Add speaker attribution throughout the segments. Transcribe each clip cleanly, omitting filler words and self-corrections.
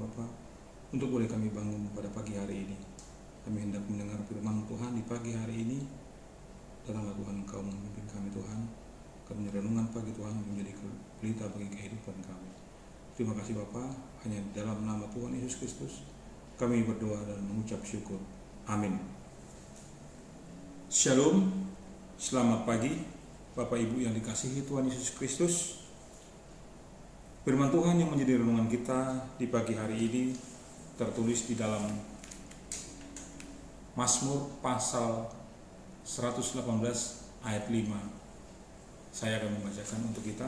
Speaker 1: Bapa, untuk boleh kami bangun pada pagi hari ini. Kami hendak mendengar firman Tuhan di pagi hari ini. Datanglah Tuhan, Engkau memimpin kami Tuhan. Kami renungan pagi Tuhan menjadi pelita bagi kehidupan kami. Terima kasih Bapa, hanya dalam nama Tuhan Yesus Kristus kami berdoa dan mengucap syukur. Amin. Shalom, selamat pagi Bapak Ibu yang dikasihi Tuhan Yesus Kristus. Firman Tuhan yang menjadi renungan kita di pagi hari ini tertulis di dalam Mazmur pasal 118 ayat 5. Saya akan membacakan untuk kita.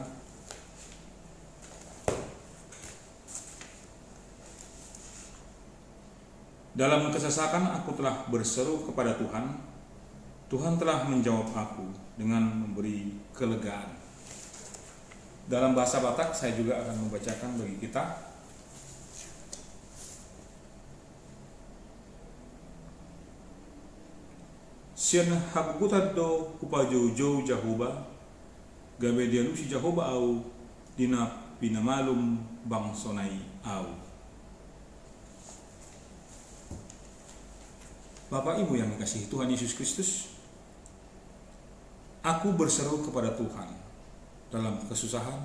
Speaker 1: Dalam kesesakan aku telah berseru kepada Tuhan. Tuhan telah menjawab aku dengan memberi kelegaan. Dalam bahasa Batak saya juga akan membacakan bagi kita. Sian habukutado kupajojo jahoba gabe dianusi jahoba au dina pinamalum bangsonai au. Bapak Ibu yang dikasihi Tuhan Yesus Kristus, aku berseru kepada Tuhan dalam kesusahan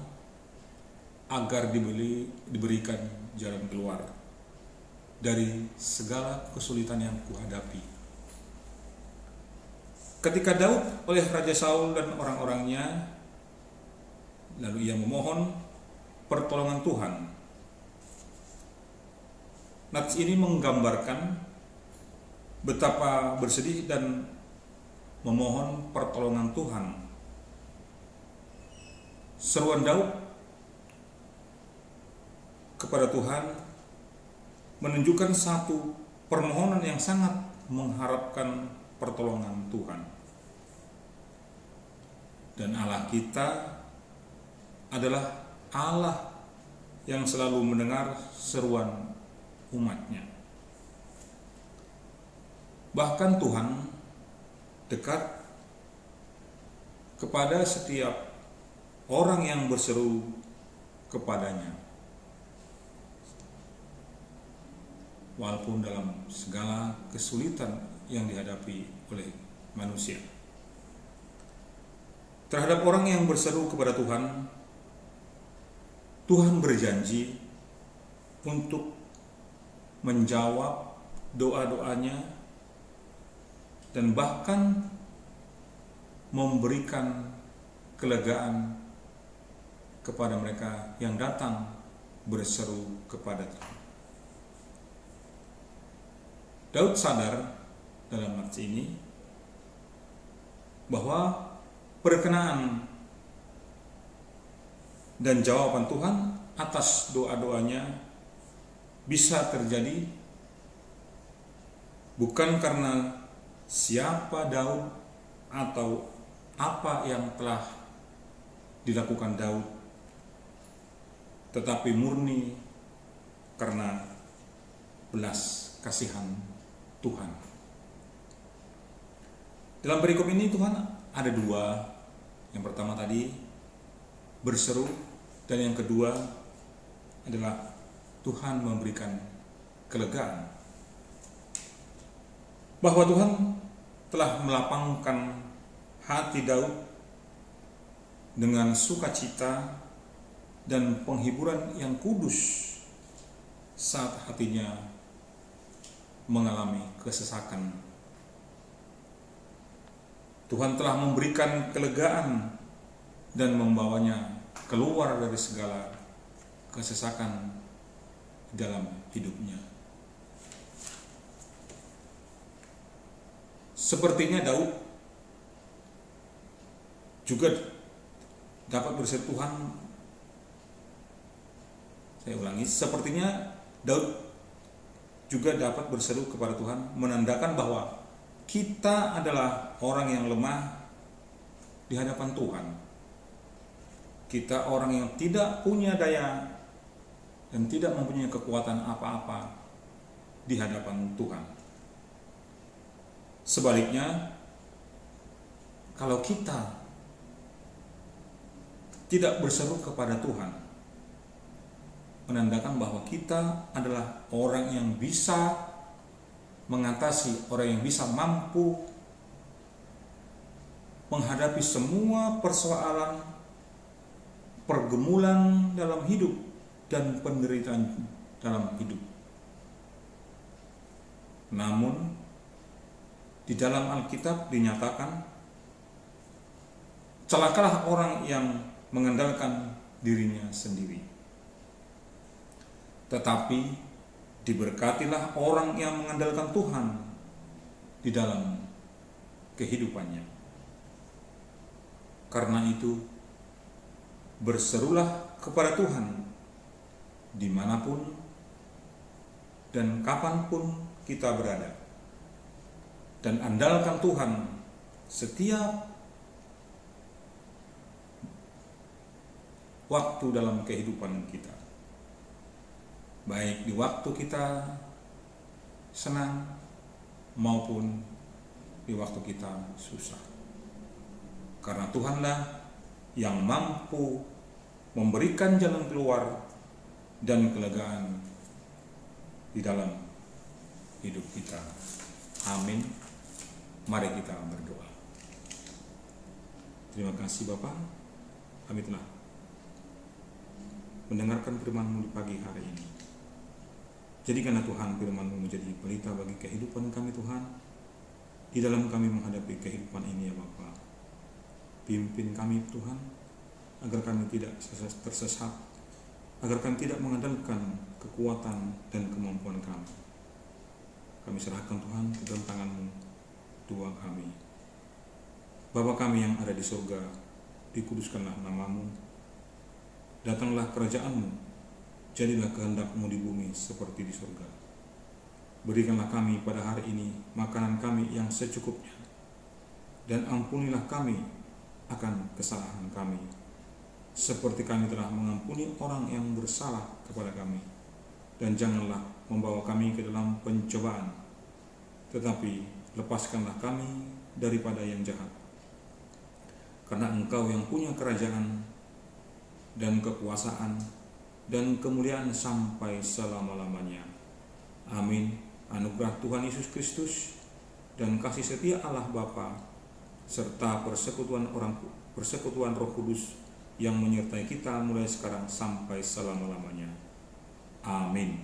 Speaker 1: agar diberikan jalan keluar dari segala kesulitan yang kuhadapi. Ketika Daud oleh Raja Saul dan orang-orangnya, lalu ia memohon pertolongan Tuhan. Nats ini menggambarkan betapa bersedih dan memohon pertolongan Tuhan. Seruan Daud kepada Tuhan menunjukkan satu permohonan yang sangat mengharapkan pertolongan Tuhan. Dan Allah kita adalah Allah yang selalu mendengar seruan umatnya. Bahkan Tuhan dekat kepada setiap orang yang berseru kepadanya, walaupun dalam segala kesulitan yang dihadapi oleh manusia. Terhadap orang yang berseru kepada Tuhan, Tuhan berjanji untuk menjawab doa-doanya dan bahkan memberikan kelegaan kepada mereka yang datang berseru kepada Tuhan. Daud sadar dalam nats ini bahwa perkenaan dan jawaban Tuhan atas doa-doanya bisa terjadi bukan karena siapa Daud atau apa yang telah dilakukan Daud, tetapi murni karena belas kasihan Tuhan. Dalam perikop ini Tuhan ada dua. Yang pertama tadi berseru, dan yang kedua adalah Tuhan memberikan kelegaan. Bahwa Tuhan telah melapangkan hati Daud dengan sukacita dan penghiburan yang kudus saat hatinya mengalami kesesakan. Tuhan telah memberikan kelegaan dan membawanya keluar dari segala kesesakan dalam hidupnya. Sepertinya Daud juga dapat berseru Tuhan. Saya ulangi, sepertinya Daud juga dapat berseru kepada Tuhan, menandakan bahwa kita adalah orang yang lemah di hadapan Tuhan. Kita orang yang tidak punya daya dan tidak mempunyai kekuatan apa-apa di hadapan Tuhan. Sebaliknya, kalau kita tidak berseru kepada Tuhan, menandakan bahwa kita adalah orang yang bisa mengatasi, orang yang bisa mampu menghadapi semua persoalan, pergumulan dalam hidup dan penderitaan dalam hidup. Namun di dalam Alkitab dinyatakan, celakalah orang yang mengandalkan dirinya sendiri, tetapi diberkatilah orang yang mengandalkan Tuhan di dalam kehidupannya. Karena itu, berserulah kepada Tuhan dimanapun dan kapanpun kita berada, dan andalkan Tuhan setiap waktu dalam kehidupan kita, baik di waktu kita senang maupun di waktu kita susah. Karena Tuhanlah yang mampu memberikan jalan keluar dan kelegaan di dalam hidup kita. Amin. Mari kita berdoa. Terima kasih Bapa, kami telah mendengarkan firman-Mu di pagi hari ini. Jadikanlah Tuhan firman-Mu menjadi pelita bagi kehidupan kami Tuhan, di dalam kami menghadapi kehidupan ini ya Bapa. Pimpin kami Tuhan, agar kami tidak tersesat, agar kami tidak mengandalkan kekuatan dan kemampuan kami. Kami serahkan Tuhan ke dalam tangan-Mu doa kami. Bapa kami yang ada di surga, dikuduskanlah nama-Mu, datanglah kerajaan-Mu, jadilah kehendak-Mu di bumi seperti di surga. Berikanlah kami pada hari ini makanan kami yang secukupnya, dan ampunilah kami akan kesalahan kami, seperti kami telah mengampuni orang yang bersalah kepada kami. Dan janganlah membawa kami ke dalam pencobaan, tetapi lepaskanlah kami daripada yang jahat. Karena Engkau yang punya kerajaan dan kekuasaan dan kemuliaan sampai selama-lamanya. Amin. Anugerah Tuhan Yesus Kristus dan kasih setia Allah Bapa serta persekutuan Roh Kudus yang menyertai kita mulai sekarang sampai selama-lamanya. Amin.